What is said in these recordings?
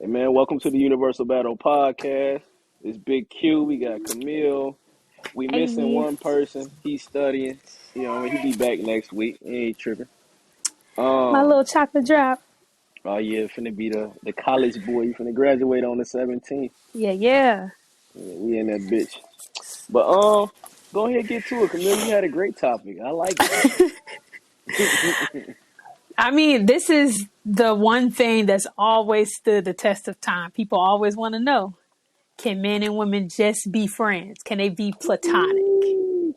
Hey man, welcome to the Universal Battle Podcast. It's Big Q. We got Camille. We missing Hey, one person. He's studying. He'll be back next week. He ain't tripping. my Um, little chocolate drop. oh yeah, finna be the college boy. You finna graduate on the 17th. Yeah, yeah. Yeah, we in that bitch. But go ahead and get to it, Camille. You had a great topic. I like it. I mean, this is the one thing that's always stood the test of time. People always want to know, can men and women just be friends? Can they be platonic?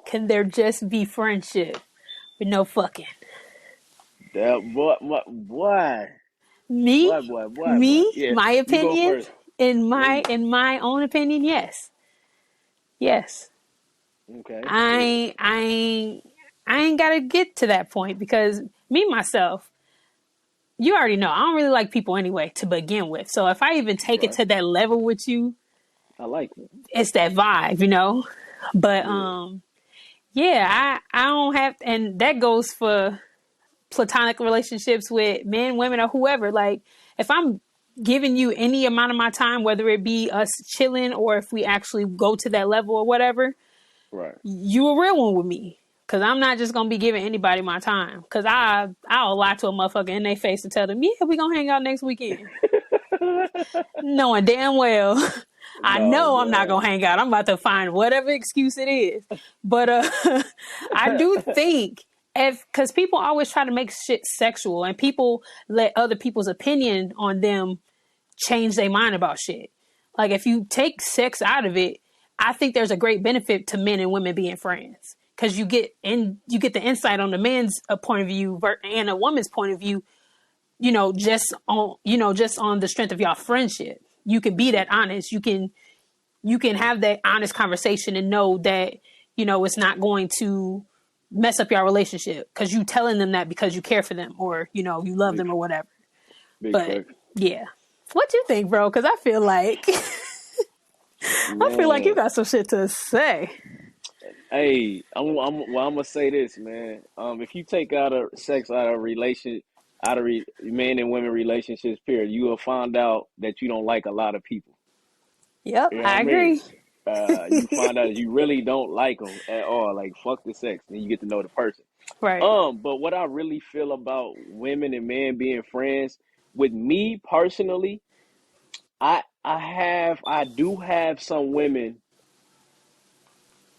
Can there just be friendship with no fucking? That boy, Me, boy. me, Yeah, my you go opinion, first. in Yeah, my you, in my own opinion, yes. Yes. okay. I ain't, I ain't I ain't gotta get to that point because me myself, you already know I don't really like people anyway to begin with. So if I even take it Right. to that level with you, I like it. it's that vibe, you know. But Yeah. yeah, I don't have, and that goes for platonic relationships with men, women, or whoever. Like if I'm giving you any amount of my time, whether it be us chilling or if we actually go to that level or whatever, Right. you a real one with me. Cause I'm not just gonna be giving anybody my time. Cause I'll lie to a motherfucker in their face and tell them, yeah, we gonna hang out next weekend, knowing damn well I No, know I'm not man. gonna hang out. I'm about to find whatever excuse it is. But I do think if because people always try to make shit sexual and people let other people's opinion on them change their mind about shit. Like if you take sex out of it, I think there's a great benefit to men and women being friends because you get the insight on the man's point of view and a woman's point of view. Just on the strength of y'all friendship, you can be that honest. You can have that honest conversation and know that it's not going to mess up your relationship because you telling them that because you care for them or you love Big them or whatever. big But fact. yeah, what you think, bro? Because I feel like I feel like you Man. got some shit to say. Hey, I'm gonna say this, man. If you take out a sex out of men and women relationships, period, you will find out that you don't like a lot of people. Yep, You know what I I mean? agree. You find out you really don't like them at all. Like fuck the sex, then you get to know the person. Right. But what I really feel about women and men being friends, with me personally, I do have some women.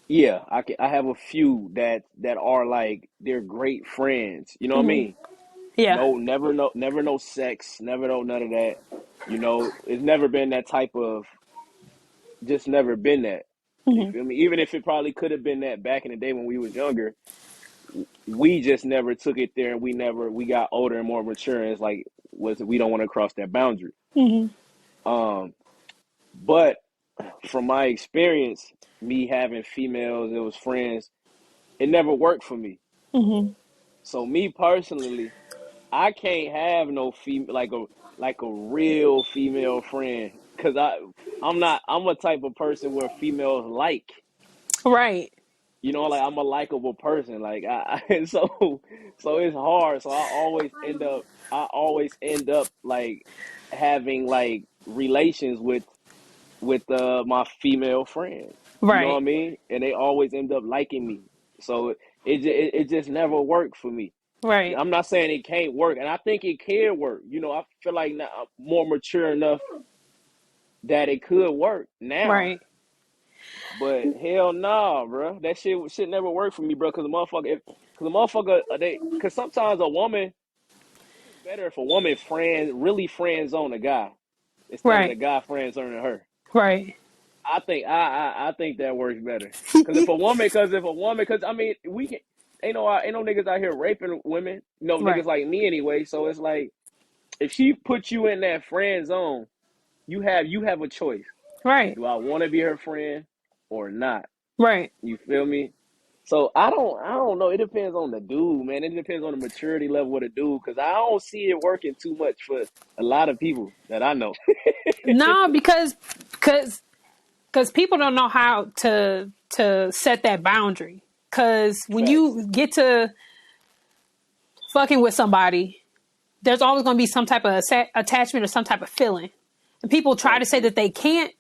Yeah, I have a few that are like they're great friends. You know what I Hmm. mean? Yeah. Never no sex, never no none of that. It's never been that type of, just never been that. You Hmm. feel me? Even if it probably could have been that back in the day when we was younger, we just never took it there, and we got older and more mature. And it's like we don't want to cross that boundary. Hmm. Um, but from my experience, me having females, it was friends. It never worked for me. Hmm. So me personally, I can't have no female like a real female friend because I'm a type of person where females like. Right. Like I'm a likable person. Like so it's hard. So I always end up like having like relations with my female friends. You know what I Right. mean? And they always end up liking me. So it just never worked for me. Right. I'm not saying it can't work, and I think it can work. I feel like now I'm more mature enough that it could work now. Right. But hell nah, bro. That shit never worked for me, bro. Cause sometimes a woman, it's better if a woman really friend zone a guy instead of the Right. guy friend zoning her. Right. I think that works better. Cause I mean, ain't no niggas out here raping women. Niggas Right. like me anyway. So it's like if she puts you in that friend zone, you have a choice. Right. Do I want to be her friend or not? Right. You feel me? So I don't know. It depends on the dude, man. It depends on the maturity level of the dude, because I don't see it working too much for a lot of people that I know. No, because people don't know how to set that boundary. Because when Facts. you get to fucking with somebody, there's always going to be some type of attachment or some type of feeling. And people try to say Absolutely. that they can't.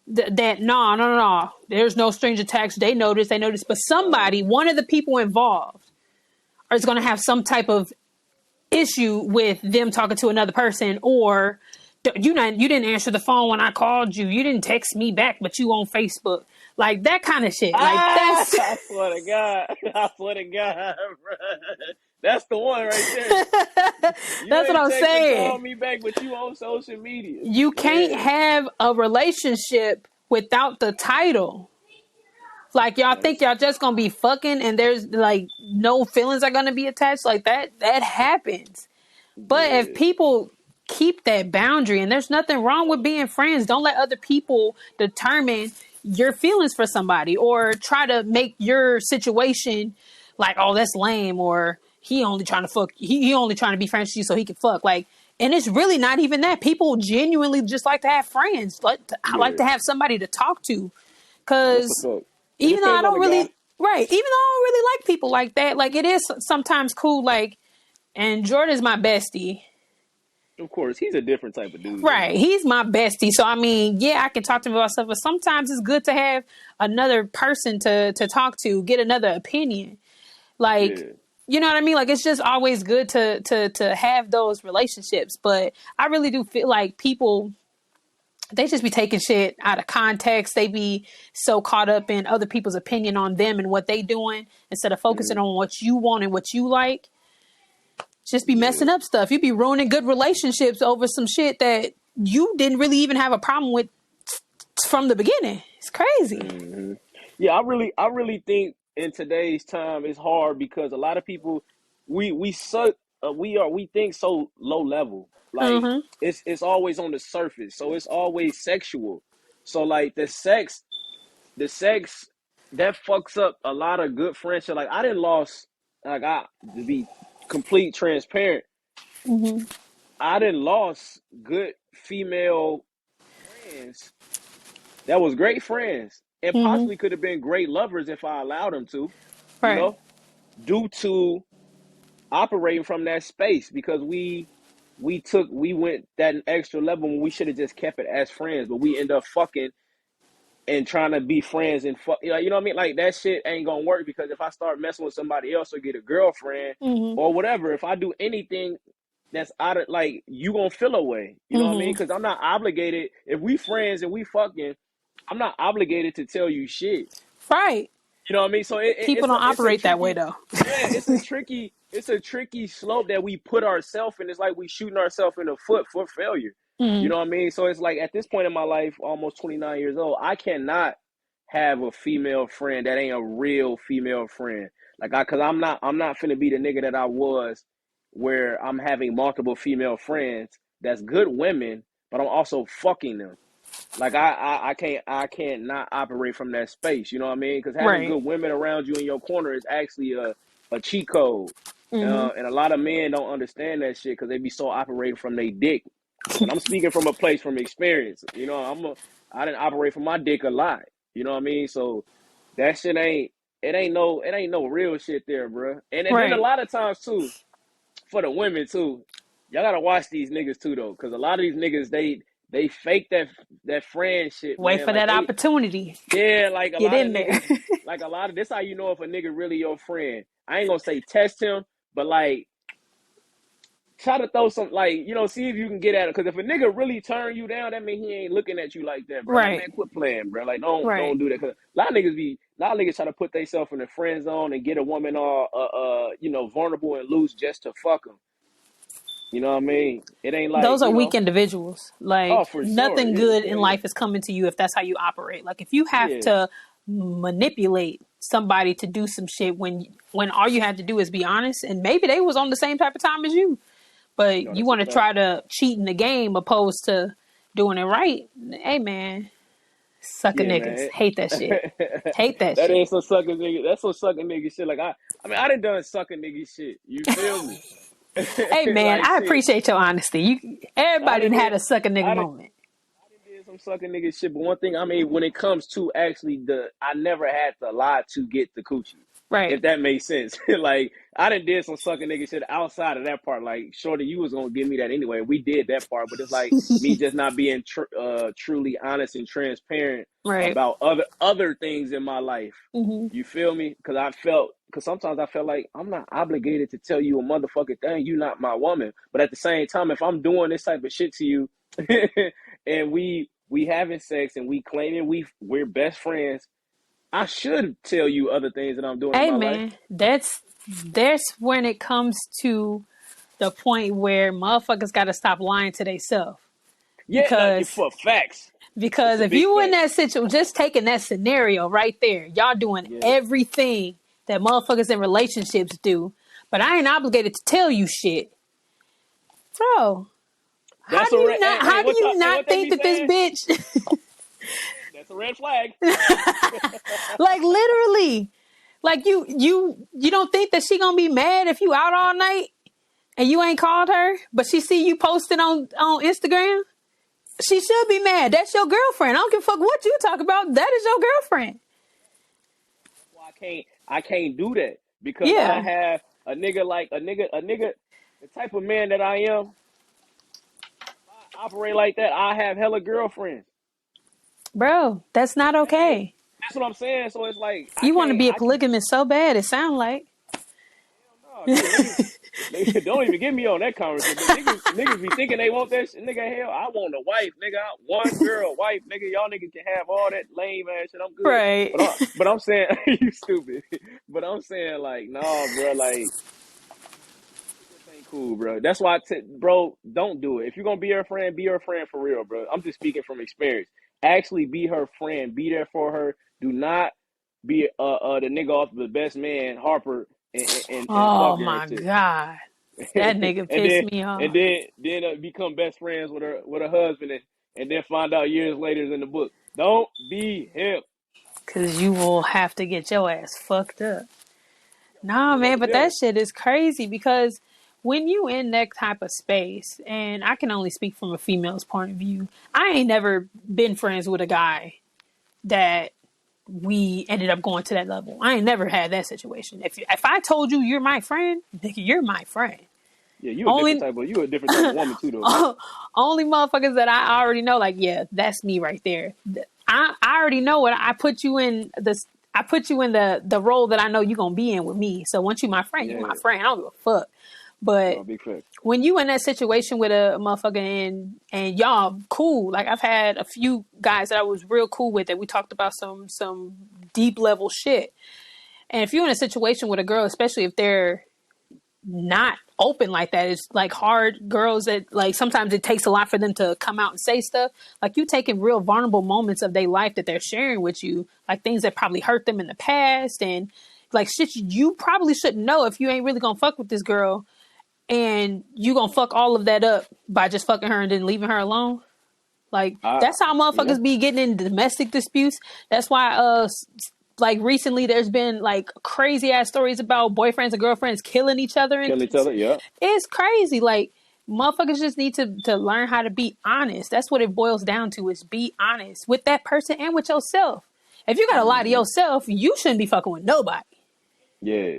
That no, no, no, no. There's no strange attacks. They notice. They notice. But Uh, somebody, one of the people involved, is going to have some type of issue with them talking to another person, or you didn't answer the phone when I called you. You didn't text me back, but you on Facebook, like that kind of shit. Like that's I swear to God. I swear to God, bro. That's the one right there. You that's what ain't I'm text or saying. call me back, but you on social media. You can't Yeah. have a relationship without the title. Like y'all think That's y'all just gonna be fucking and there's like no feelings are gonna be attached, like that happens. But if yeah. people keep that boundary, and there's nothing wrong with being friends, don't let other people determine your feelings for somebody or try to make your situation like, oh, that's lame, or he only trying to fuck, he only trying to be friends with you so he can fuck. Like, and it's really not even that. People genuinely just like to have friends, I like Yeah. to have somebody to talk to. No, that's a Because fact. It even though I depends on don't the guy. really, right, even though I don't really like people like that, like it is sometimes cool, like, and Jordan's my bestie. Of course, he's a different type of dude than Right. me. He's my bestie. So I mean, yeah, I can talk to him about stuff, but sometimes it's good to have another person to talk to, get another opinion. Like, Yeah. you know what I mean? Like it's just always good to have those relationships. But I really do feel like people, they just be taking shit out of context. They be so caught up in other people's opinion on them and what they doing instead of focusing Hmm. on what you want and what you like. Just be Yeah. messing up stuff. You be ruining good relationships over some shit that you didn't really even have a problem with from the beginning. It's crazy. Hmm. Yeah, I really think in today's time it's hard because a lot of people we suck we think so low level. Like Mm-hmm. it's always on the surface. So it's always sexual. So like the sex that fucks up a lot of good friendship. Like I didn't lost like I to be complete transparent, Mm-hmm. I didn't lost good female friends that was great friends and Mm-hmm. possibly could have been great lovers if I allowed them to, you Right. know, due to operating from that space because we went that extra level when we should have just kept it as friends, but we end up fucking and trying to be friends and fuck, you know what I mean? Like that shit ain't gonna work because if I start messing with somebody else or get a girlfriend Mm-hmm. or whatever, if I do anything that's out of like you gonna feel away, you know what I mean? Mm-hmm. Because I'm not obligated. If we friends and we fucking, I'm not obligated to tell you shit. Right. You know what I mean? So People don't it's a operate that way tricky, though. yeah, it's a tricky slope that we put ourselves in. It's like we shooting ourselves in the foot for failure. You Mm-hmm. know what I mean? So it's like at this point in my life, almost 29 years old, I cannot have a female friend that ain't a real female friend. Cause I'm not finna be the nigga that I was, where I'm having multiple female friends that's good women, but I'm also fucking them. Like I can't not operate from that space. You know what I mean? Because having Right. good women around you in your corner is actually a cheat code. Mm-hmm. And a lot of men don't understand that shit because they be so operating from their dick. But I'm speaking from a place from experience. You know, I didn't operate from my dick a lot. You know what I mean? So that shit ain't no real shit there, bro. And then a Right. lot of times too, for the women too, y'all gotta watch these niggas too though, because a lot of these niggas they fake that friendship, Wait man. for Like that they, opportunity. yeah, like a Get lot of in there. niggas, like a lot of this how you know if a nigga really your friend. I ain't gonna say test him, but like try to throw some like see if you can get at it. Because if a nigga really turn you down, that mean he ain't looking at you like that, bro. Like Right. man, quit playing, bro. Like don't Right. do that. Because a lot of niggas try to put themselves in the friend zone and get a woman all vulnerable and loose just to fuck them. You know what I mean? It ain't like, Those are weak individuals. oh, Like for sure. nothing Yeah, good hell in yeah. life is coming to you if that's how you operate. Like if you have Yeah. to manipulate somebody to do some shit when all you had to do is be honest, and maybe they was on the same type of time as you, but No, you that's a want to fact. try to cheat in the game opposed to doing it right. Hey man, sucker Yeah, niggas man. hate that shit. Hate that That ain't shit. some sucker nigga. That's some sucker nigga shit. Like I mean, I done sucker nigga shit. You feel me? Hey man, Like I shit. appreciate your honesty. You I everybody done done had did a sucker nigga I done, moment. I done did some sucker nigga shit. But one thing, I mean, when it comes to actually I never had to lie to get the coochie. Right. if that makes sense. Like I done did some sucking nigga shit outside of that part. Like shorty, you was gonna give me that anyway. We did that part, but it's like me just not being truly honest and transparent Right. about other things in my life. Hmm. You feel me? Because sometimes I felt like I'm not obligated to tell you a motherfucking thing. You not my woman. But at the same time, if I'm doing this type of shit to you, and we having sex and we claiming we're best friends, I should tell you other things that I'm doing in Hey my life. man, that's when it comes to the point where motherfuckers got to stop lying to themselves. Yeah, not Because for facts. It's because a if big you in fact. that situation, just taking that scenario right there, y'all doing Yeah, everything that motherfuckers in relationships do, but I ain't obligated to tell you shit, bro. that's a red. How do you Hey, not what that think be that this saying? bitch, That's a red flag. like literally, like you don't think that she gonna be mad if you out all night and you ain't called her, but she see you posted on Instagram? She should be mad. That's your girlfriend. I don't give a fuck what you talk about. That is your girlfriend. Well, I can't do that because I Yeah, have a nigga like a nigga, the type of man that I am. I operate like that. I have hella girlfriends. bro, that's not That ain't. okay. That's what I'm saying. So it's like You want to be a I can't. polygamist so bad, it sound like. No, niggas, don't even get me on that conversation. Niggas be thinking they want that shit. Nigga, hell, I want a wife, nigga. One girl, wife, nigga. Y'all niggas can have all that lame ass shit. I'm good. Right. But I'm saying, you stupid. But I'm saying, like, nah, bro, like, this ain't cool, bro. That's why, bro, don't do it. If you're gonna be her friend for real, bro. I'm just speaking from experience. Actually, be her friend. Be there for her. Do not be the nigga off the best man, Harper, and Oh fucking her my too. God. That nigga and pissed then me and off. then become best friends with her husband, and then find out years later in the book. Don't be him. Cause you will have to get your ass fucked up. Put Nah, him up man, but that together. shit is crazy because when you in that type of space, and I can only speak from a female's point of view, I ain't never been friends with a guy that we ended up going to that level. I ain't never had that situation. If I told you you're my friend, nigga, you're my friend. Yeah, Only you a different type of woman too, though. only motherfuckers that I already know, like, yeah, that's me right there. I already know what I put you in this. I put you in the role that I know you're gonna be in with me. So once you my friend, you my Yeah, friend. I don't give a fuck. But no, big fact. when you in that situation with a motherfucker and y'all cool, like I've had a few guys that I was real cool with that we talked about some deep level shit. And if you're in a situation with a girl, especially if they're not open like that, it's like hard girls that like sometimes it takes a lot for them to come out and say stuff. Like you taking real vulnerable moments of their life that they're sharing with you, like things that probably hurt them in the past and like shit you probably shouldn't know if you ain't really gonna fuck with this girl and you gonna fuck all of that up by just fucking her and then leaving her alone. Like I that's how Yeah, motherfuckers be getting in domestic disputes. That's why like recently there's been like crazy ass stories about boyfriends and girlfriends killing each other and killing each other. Yeah, it's crazy. Like motherfuckers just need to learn how to be honest. That's what it boils down to is be honest with that person and with yourself. If you gotta lie to hmm yourself, you shouldn't be fucking with nobody. yeah.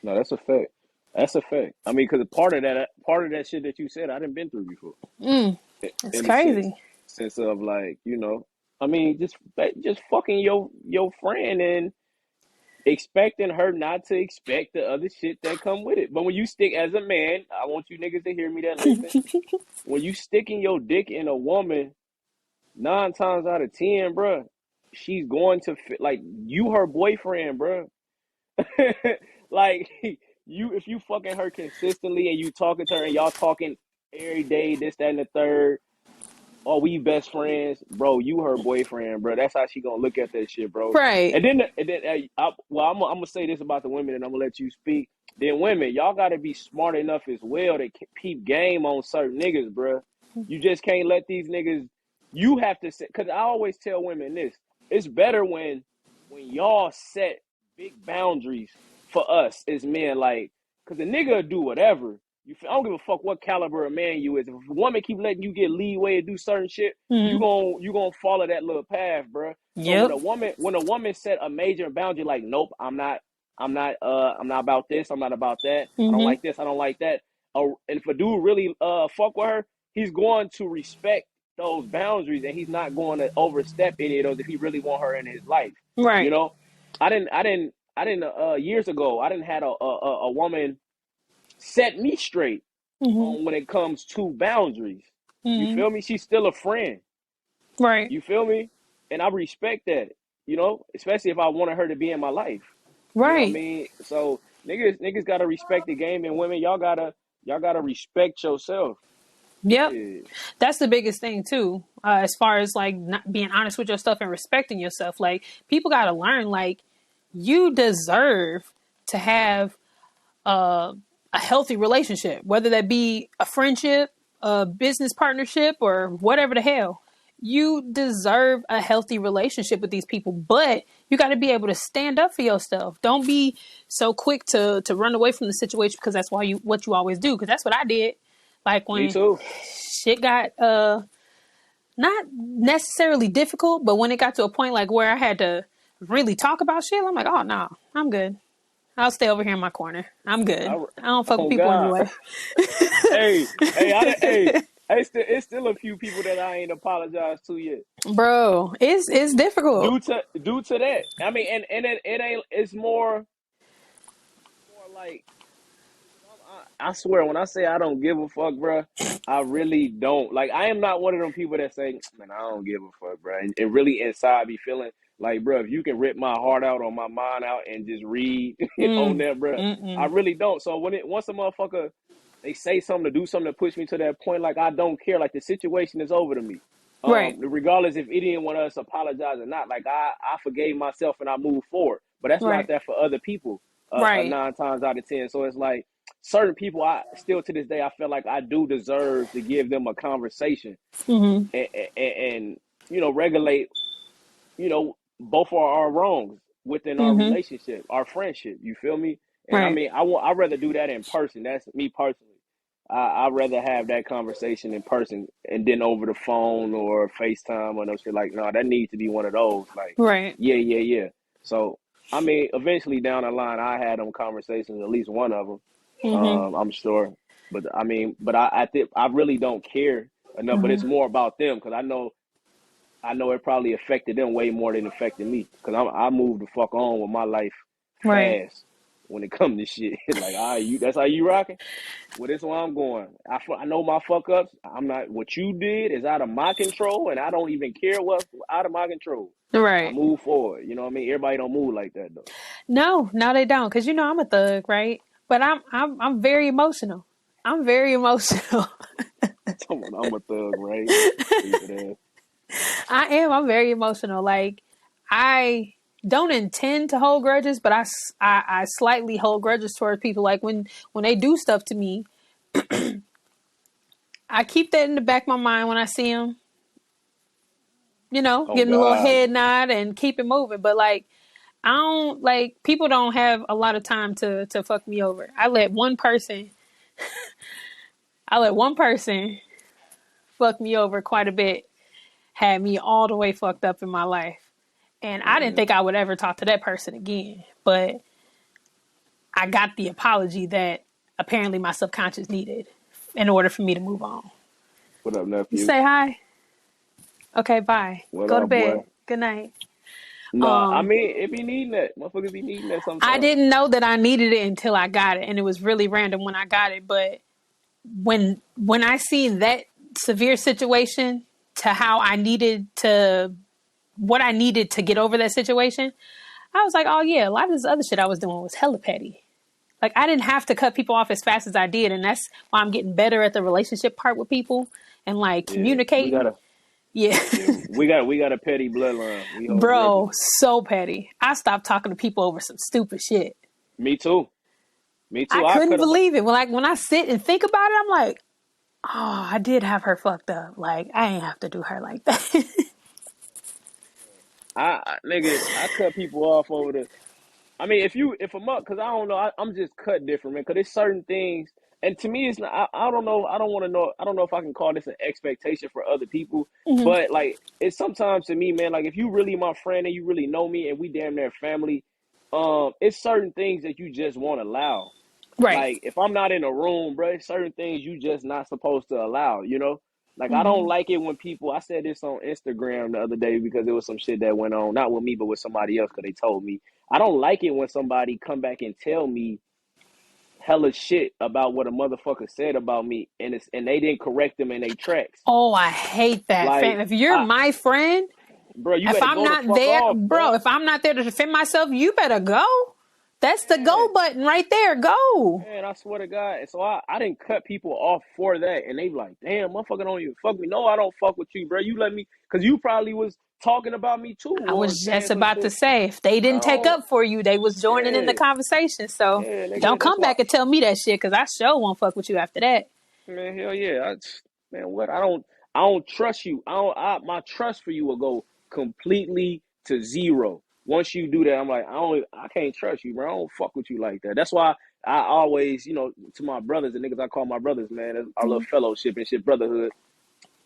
No, that's a fact. That's a fact. I mean, because part of that shit that you said, I didn't been through before. It's In a sense, crazy. of like, I mean, just fucking your friend and expecting her not to expect the other shit that come with it. But when you stick as a man, I want you niggas to hear me that listen. When you sticking your dick in a woman, 9 times out of 10, bruh, she's going to fit like you her boyfriend, bruh. Like you, if you fucking her consistently and you talking to her and y'all talking every day, this, that, and the third. Oh, we best friends, bro. You her boyfriend, bro. That's how she gonna look at that shit, bro. Right. I'm gonna say this about the women, and I'm gonna let you speak. Then women, y'all gotta be smart enough as well to keep game on certain niggas, bro. You just can't let these niggas. You have to set, cause I always tell women this. It's better when y'all set big boundaries for us as men, like, cause a nigga will do whatever. I don't give a fuck what caliber of man you is. If a woman keep letting you get leeway to do certain shit, Mm-hmm. you gonna follow that little path, bro. So Yep. when a woman set a major boundary, like, nope, I'm not. I'm not about this. I'm not about that. I don't Mm-hmm. like this. I don't like that. And if a dude really fuck with her, he's going to respect those boundaries, and he's not going to overstep any of those if he really want her in his life. You Right. know, I didn't years ago. I didn't had a woman set me straight Mm-hmm. on when it comes to boundaries. You Mm-hmm. feel me? She's still a friend. Right. You feel me? And I respect that, especially if I wanted her to be in my life. You know what I Right. mean? So niggas gotta respect the game, and women, y'all gotta respect yourself. Yep. Yeah. That's the biggest thing too, as far as like not being honest with yourself and respecting yourself. Like people got to learn, like you deserve to have uh, a healthy relationship, whether that be a friendship, a business partnership, or whatever the hell. You deserve a healthy relationship with these people, but you got to be able to stand up for yourself. Don't be so quick to run away from the situation because that's what you always do. Because that's what I did. Like Me when too. shit got not necessarily difficult, but when it got to a point like where I had to really talk about shit, I'm like, oh no, I'm good. I'll stay over here in my corner. I'm good. I, I don't fuck with oh people God. anyway. It's still a few people that I ain't apologized to yet. Bro, it's difficult. Due to that. I mean, and it ain't. It's more like I swear, when I say I don't give a fuck, bro, I really don't. Like, I am not one of them people that say, man, I don't give a fuck, bro. And really inside be feeling like, bro, if you can rip my heart out or my mind out and just read on Mm, that, bro, I mm-mm. really don't. So once a motherfucker, they say something to do something to push me to that point, like, I don't care. Like, the situation is over to me. Right, Regardless if it didn't want us to apologize or not, like I forgave myself and I moved forward. But that's not right, that for other people. right. 9 times out of 10. So it's like certain people, I still to this day, I feel like I do deserve to give them a conversation Mm-hmm. and regulate both of our wrongs within our Mm-hmm. relationship, our friendship. You feel me? And I Right, mean, I'd rather do that in person. That's me personally. I'd rather have that conversation in person and then over the phone or FaceTime or no shit. Like, no, that needs to be one of those. Like, right. yeah, yeah, yeah. So, I mean, eventually down the line, I had them conversations, at least one of them. Mm-hmm. I'm sure. But I mean, I think I really don't care enough. But Mm-hmm. it's more about them because I know it probably affected them way more than it affected me because I moved the fuck on with my life Right, fast when it comes to shit. Like, all right, that's how you rocking. Well, this is where I'm going. I know my fuck ups. I'm not. What you did is out of my control, and I don't even care what's out of my control. I right. move forward. You know what I mean? Everybody don't move like that though. No, no, they don't. Cause you know I'm a thug, right? But I'm very emotional. I'm very emotional. I'm a thug, right? Stupid ass. I am. I'm very emotional. Like I don't intend to hold grudges, but I slightly hold grudges towards people. Like when they do stuff to me, I keep that in the back of my mind when I see them. You know, Oh give them a little God. head nod and keep it moving. But like I don't like people don't have a lot of time to fuck me over. I let one person fuck me over quite a bit, had me all the way fucked up in my life. And I didn't Mm, think I would ever talk to that person again. But I got the apology that apparently my subconscious needed in order for me to move on. what up, You nephew? say hi. Okay, bye. What Go to up, boy? bed. Good night. Nah, I Um, mean, it be needing that. Motherfuckers be needing that I sometimes. didn't know that I needed it until I got it, and it was really random when I got it. But when I seen that severe situation to how I needed to what I needed to get over that situation, I was like, oh yeah, a lot of this other shit I was doing was hella petty. Like I didn't have to cut people off as fast as I did, and that's why I'm getting better at the relationship part with people and like Yeah, we communicating. gotta. Yeah, Yeah, we got a petty bloodline. We hold grudges. bro, so petty. I stopped talking to people over some stupid shit. Me too. Me I too. I couldn't cut them. believe it when I sit and think about it. I'm like, oh, I did have her fucked up. Like I ain't have to do her like that. Nigga, I cut people off over the. I mean, if I'm up, cause I don't know, I'm just cut different, man. Cause there's certain things, and to me, it's not. I don't know. I don't want to know. I don't know if I can call this an expectation for other people, Mhm. but like it's sometimes to me, man. Like if you really my friend and you really know me, and we damn near family, it's certain things that you just won't allow. Right. Like if I'm not in a room, bro, it's certain things you just not supposed to allow, you know? Like I don't Hmm. like it when people I said this on Instagram the other day because it was some shit that went on, not with me, but with somebody else because they told me. I don't like it when somebody come back and tell me hella shit about what a motherfucker said about me and they didn't correct them in their tracks. Oh, I hate that, fam. Like If you're I my friend, bro, you if better I'm go the not fuck there, off, bro, bro. if I'm not there to defend myself, you better go. That's the Yeah. go button right there. Go. Man, I swear to God. And so I didn't cut people off for that. And they be like, damn, motherfucker don't even fuck me. No, I don't fuck with you, bro. You let me, because you probably was talking about me too I or was saying just some about to shit. say, if they But I didn't take don't, up for you, they was joining in the yeah, conversation. So yeah, don't nigga. That's come why, back and tell me that shit because I sure won't fuck with you after that. man, hell yeah. Man, what? I don't trust you. My trust for you will go completely to zero. Once you do that, I'm like, I can't trust you, bro. I don't fuck with you like that. That's why I always, to my brothers, the niggas I call my brothers, man, that's our little Mhm. fellowship and shit, brotherhood.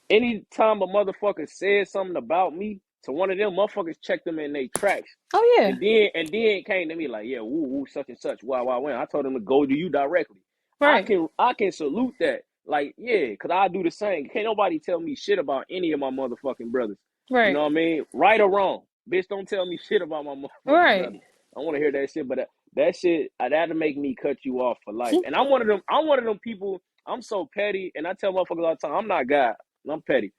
Anytime a motherfucker says something about me to one of them, motherfuckers check them in their tracks. Oh yeah, And then came to me like, yeah, woo woo, such and such, wow, when. I told them to go to you directly. I right, can I can salute that. Like, yeah, cause I do the same. Can't nobody tell me shit about any of my motherfucking brothers. You know right, what I mean? Right or wrong. Bitch, don't tell me shit about my motherfucking right. brothers. I want to hear that shit, but that shit that'll make me cut you off for life. And I'm one of them people. I'm so petty, and I tell motherfuckers all the time, I'm not God. I'm petty.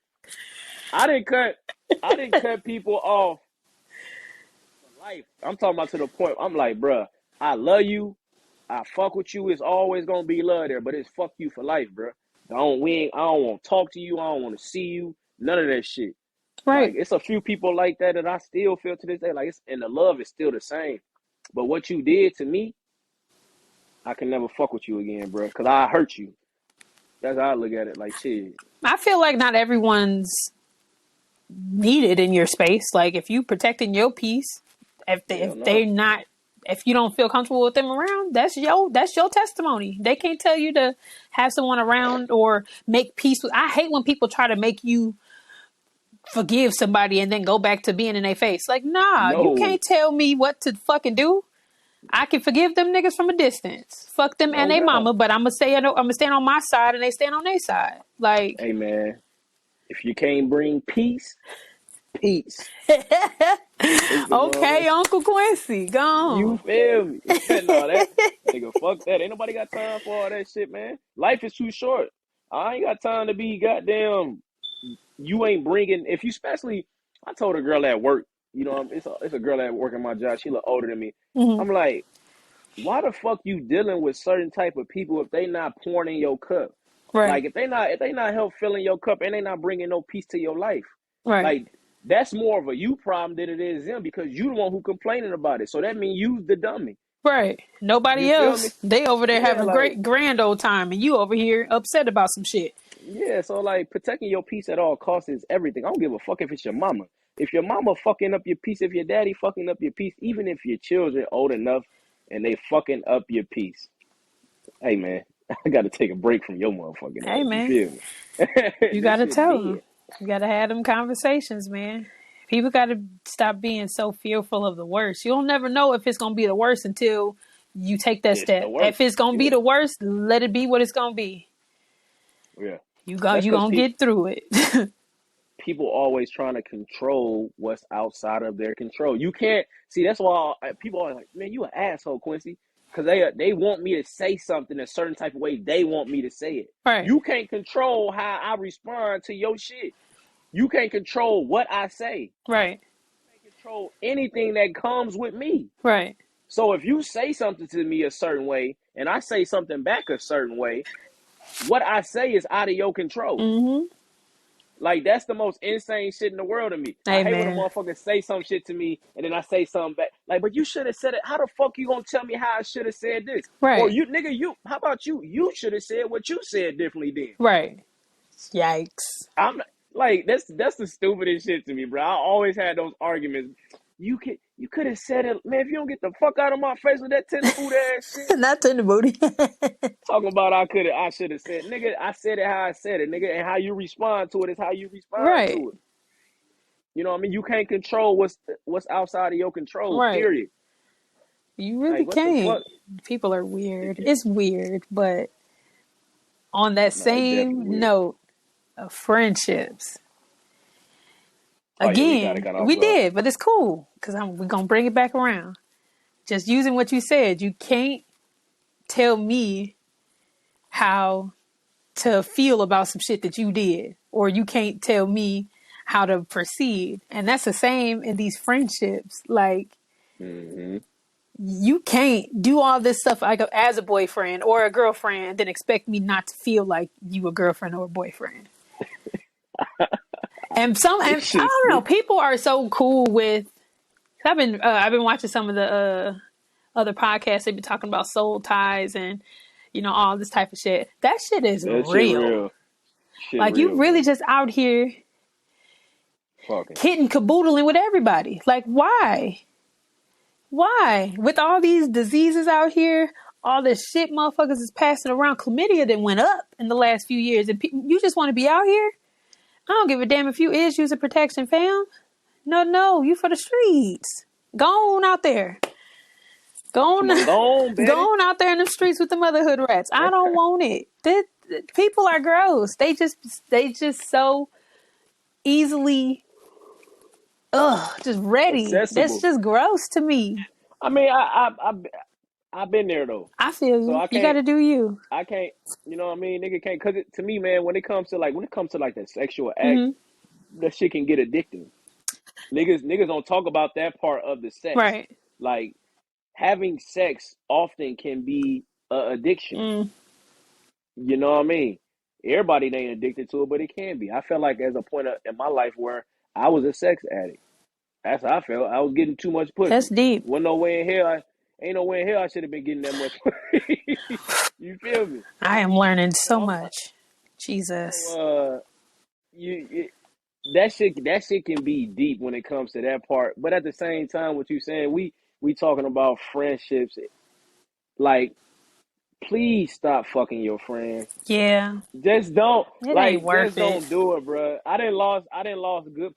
I didn't cut I didn't cut people off for life. I'm talking about to the point. I'm like, bruh, I love you. I fuck with you. It's always gonna be love there, but it's fuck you for life, bruh. I don't want to talk to you. I don't want to see you. None of that shit. Like Right. it's a few people like that I still feel to this day. Like and the love is still the same. But what you did to me, I can never fuck with you again, bruh, because I hurt you. That's how I look at it. Like shit. I feel like not everyone's needed in your space. Like if you protecting your peace, Hell if no. they not if you don't feel comfortable with them around, that's your testimony. They can't tell you to have someone around or make peace with. I hate when people try to make you forgive somebody and then go back to being in their face. Like, nah, you No. can't tell me what to fucking do. I can forgive them niggas from a distance. Fuck them and No they God. mama, but I'm gonna stand on my side and they stand on their side. Like, Hey man, if you can't bring peace, peace. It's the okay, motherfucker. Uncle Quincy, You gone. feel me? No, that nigga, fuck that. Ain't nobody got time for all that shit, man. Life is too short. I ain't got time to be goddamn. You ain't bringing. If you especially, I told a girl at work. It's a girl at work in my job. She look older than me. Hmm. I'm like, why the fuck you dealing with certain type of people if they not pouring in your cup? Right, Like if they not help filling your cup and they not bringing no peace to your life, right, like that's more of a you problem than it is them because you the one who complaining about it. So that means you the dummy. right. You Nobody feel me? else. They over there Yeah, having like grand old time, and you over here upset about some shit. yeah. So like protecting your peace at all costs is everything. I don't give a fuck if it's your mama. If your mama fucking up your peace, if your daddy fucking up your peace, even if your children old enough and they fucking up your peace, hey man, I got to take a break from your motherfucking Hey, ass. You man, feel me? you This gotta shit tell them. dead. You gotta have them conversations, man. People gotta stop being so fearful of the worst. You'll never know if it's gonna be the worst until you take that It's the step. If worst. it's gonna be Yeah, the worst, let it be what it's gonna be. yeah. That's You because gonna get through it. people always trying to control what's outside of their control. You can't see. That's why people are like, "Man, you an asshole, Quincy," because they want me to say something a certain type of way. They want me to say it. Right, You can't control how I respond to your shit. You can't control what I say. right, You can't control anything that comes with me. right. So if you say something to me a certain way and I say something back a certain way, what I say is out of your control. Mm-hmm. Like that's the most insane shit in the world to me. I Hey, hate when a man. motherfucker say some shit to me and then I say something back. Like, but you should have said it. How the fuck you gonna tell me how I should have said this? Or Right, you nigga, how about you? You should have said what you said differently then. right. Yikes. I'm like that's the stupidest shit to me, bro. I always had those arguments. You could have said it, man. If you don't get the fuck out of my face with that tender booty ass shit, Not in the booty. talking about I should have said, nigga. I said it how I said it, nigga, and how you respond to it is how you respond Right, to it. You know what I mean? You can't control what's outside of your control. right. Period. You really Like, what the can't. fuck? People are weird. It's weird, but on that No, it's definitely same weird. note of friendships, Oh yeah, we got it. again, Got off. we did, but it's cool because we're gonna bring it back around. Just using what you said, you can't tell me how to feel about some shit that you did, or you can't tell me how to proceed. And that's the same in these friendships. Like, Mm-hmm. you can't do all this stuff like as a boyfriend or a girlfriend and then expect me not to feel like you a girlfriend or a boyfriend. And This I shit don't know, stupid. people are so cool with. I've been watching some of the other podcasts. They've been talking about soul ties and all this type of shit. That shit is That shit real. real. Shit Like, you real, really bro. just out here Fucking. kitten caboodling with everybody. Like, why? Why? With all these diseases out here, all this shit motherfuckers is passing around. Chlamydia that went up in the last few years, and you just want to be out here? I don't give a damn if you is using protection, fam. No, you for the streets. Go on out there. Go Come on, on, go on, go Betty. on out there in the streets with the motherhood rats. I don't want it. People are gross. They just so easily, just ready. That's Accessible. just gross to me. I mean, I've been there though, I feel so you. You got to do you. I can't, you know what I mean? Nigga can't, cause to me, man, when it comes to like that sexual act, Hmm. that shit can get addicting. Niggas don't talk about that part of the sex. Right. Like, having sex often can be a addiction. Mm. You know what I mean? Everybody ain't addicted to it, but it can be. I felt like as a point in my life where I was a sex addict. That's how I felt. I was getting too much That's pussy. deep. Wasn't no way in hell. Ain't no way in hell I should have been getting that much pussy. You feel me? I am learning So so much. Jesus. so you it, that shit can be deep when it comes to that part. But at the same time, what you saying, we talking about friendships. Like, please stop fucking your friends. Yeah. It ain't Just worth it. don't do it, bro. I didn't lost good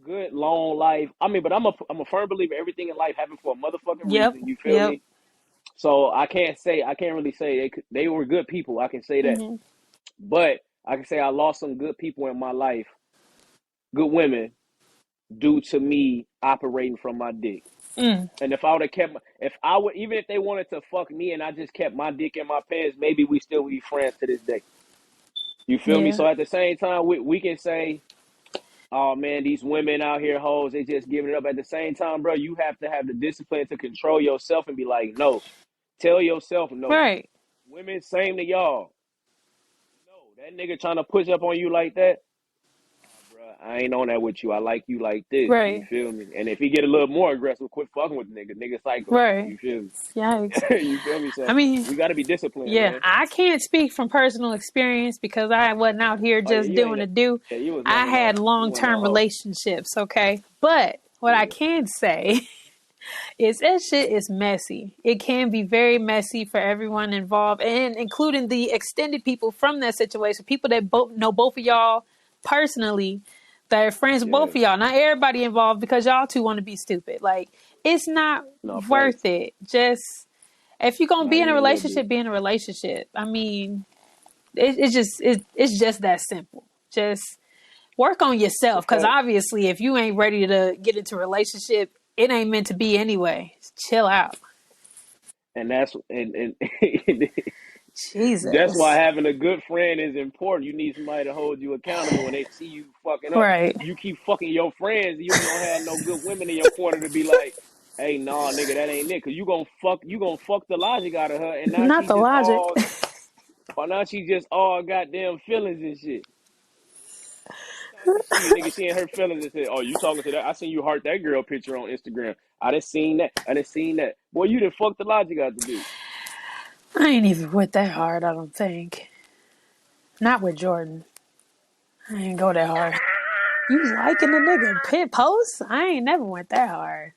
good long life. I mean, but I'm a firm believer everything in life happened for a motherfucking Yep. reason. You feel Yep. me? So I can't really say they were good people. I can say that, Hmm. but I can say I lost some good people in my life, good women, due to me operating from my dick. Mm. And if I would have kept, if I would, even if they wanted to fuck me and I just kept my dick in my pants, maybe we still be friends to this day. You feel me? Yeah. So at the same time, we can say, oh man, these women out here hoes, they just giving it up. At the same time, bro, you have to have the discipline to control yourself and be like, no. Tell yourself no. Right. Women, same to y'all. No, that nigga trying to push up on you like that, bro, I ain't on that with you. I like you like this. You Right. feel me? And if he get a little more aggressive, quit fucking with the nigga. Nigga psycho. Right. You feel me? Yikes. You feel me? I So mean, we got to be disciplined, yeah, man. I can't speak from personal experience because I wasn't out here Oh yeah, just you ain't. doing to do. Yeah, you was I never no. had You long weren't no term hoe. relationships, okay? But what I Yeah. can say is that shit is messy. It can be very messy for everyone involved, and including the extended people from that situation, people that both know both of y'all personally, that are friends with Yeah. both of y'all. Not everybody involved because y'all two want to be stupid. Like, it's not No worth facts. it. Just if you're gonna Not be in a even a little bit. relationship, be in a relationship. I mean, it's just that simple. Just work on It's a yourself, because fact. obviously, if you ain't ready to get into a relationship, it ain't meant to be anyway. Chill out. And and that's why Jesus. having a good friend is important. You need somebody to hold you accountable when they see you fucking up. Right. You keep fucking your friends, you ain't gonna have no good women in your corner to be like, hey, nah, nigga, that ain't it. Cause you gonna fuck the logic out of her, and Not the logic. now she just all goddamn feelings and shit. Time she see you, nigga, she in her feelings and said, oh, you talking to that? I seen you heart that girl picture on Instagram. I done seen that. I done seen that. Boy, you done fucked the logic out the bitch. I ain't even went that hard, I don't think. Not with Jordan. I ain't go that hard. You liking the nigga pit posts? I ain't never went that hard.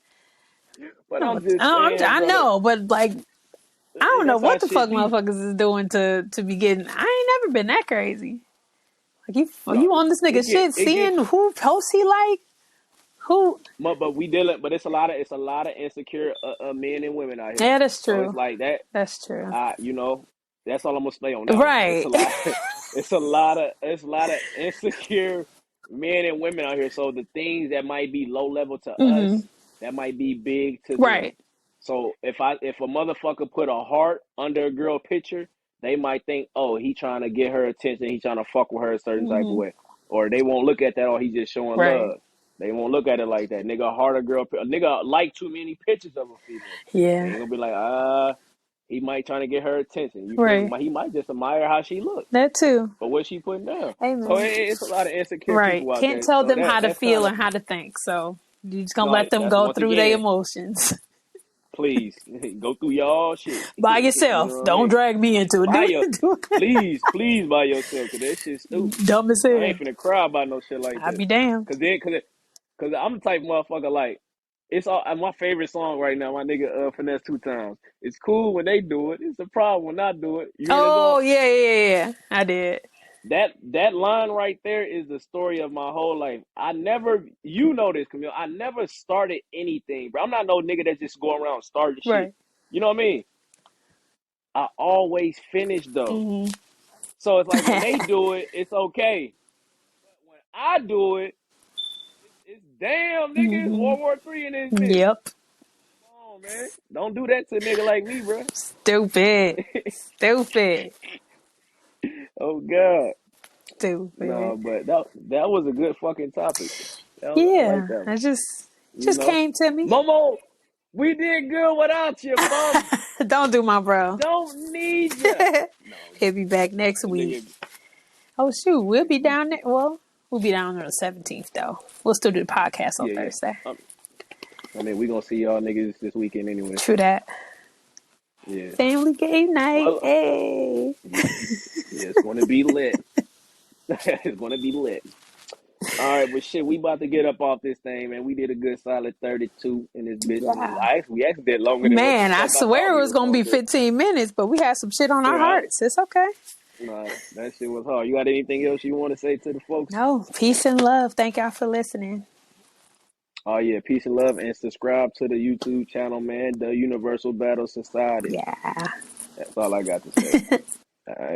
But No, I'm just saying, I brother, know, but like, I don't know that's how what the fuck shit be. motherfuckers is doing to be getting. I ain't never been that crazy. Like, No, you on this nigga shit, it get seeing who posts he like? Who? but it's a lot of insecure men and women out here. Yeah, that's So it's true. like that. That's true. You know, that's all I'm gonna stay on that one. It's Right. a lot. It's a lot of insecure men and women out here. So the things that might be low level to Mm-hmm. us, that might be big to them. Right. So if a motherfucker put a heart under a girl picture, they might think, oh, he trying to get her attention. He trying to fuck with her a certain type of Mm-hmm. way, or they won't look at that. Oh, he just showing Right. love. They won't look at it like that. Nigga, heart a girl. A nigga like too many pictures of a female. They Yeah. ain't gonna be like, he might trying to get her attention. You feel Right. me? He might just admire how she look, That too. but what she putting down. So Amen. it's a lot of insecure Right. people out Can't there. tell So them how to that's feel kind of and how to think. So you just gonna no. let them That's go once through their again. emotions Please go through y'all shit. by You yourself. know what I Don't mean? drag me into it. By Do your, it. please by yourself, cause that shit's stupid. Dumb as I ain't hell. finna cry about no shit like I'll that. be damned. Cause I'm the type of motherfucker like it's all my favorite song right now. My nigga finesse 2 times. It's cool when they do it. It's a problem when I do it. You hear that song? Oh yeah, yeah, yeah. I did. That line right there is the story of my whole life. I never, you know this, Camille. I never started anything, bro. I'm not no nigga that just go around starting shit. Right. You know what I mean? I always finish though. Mm-hmm. So it's like when they do it, it's okay. But when I do it, it's damn nigga, it's Mm-hmm. World War III in this bitch. Yep. Come on, man. Don't do that to a nigga like me, bro. Stupid. Stupid. Oh God. Stupid. No, but that was a good fucking topic. I like Yeah. that one. I just You just know? came to me. Momo, we did good without you, bum. Don't do my bro. Don't need you. No, He'll be back next that week. nigga. Oh shoot, we'll be down there. Well, we'll be down on the 17th though. We'll still do the podcast on Yeah, yeah. Thursday. I mean, we gonna see y'all niggas this weekend anyway. True that. Yeah. Family game night. Well, Hey. yeah, it's gonna be lit. It's gonna be lit. All right, but shit, we about to get up off this thing, man. We did a good solid 32 in this bitch, and Yeah. we actually did longer than what the Man, I fuck I thought swear it we was was gonna gonna be do. 15 minutes, but we had some shit on our Yeah, hearts. It's okay. nah, that shit was hard. You got anything else you want to say to the folks? No, peace and love. Thank y'all for listening. Oh yeah, peace and love, and subscribe to the YouTube channel, man. The Universal Battle Society. Yeah. That's all I got to say. All right.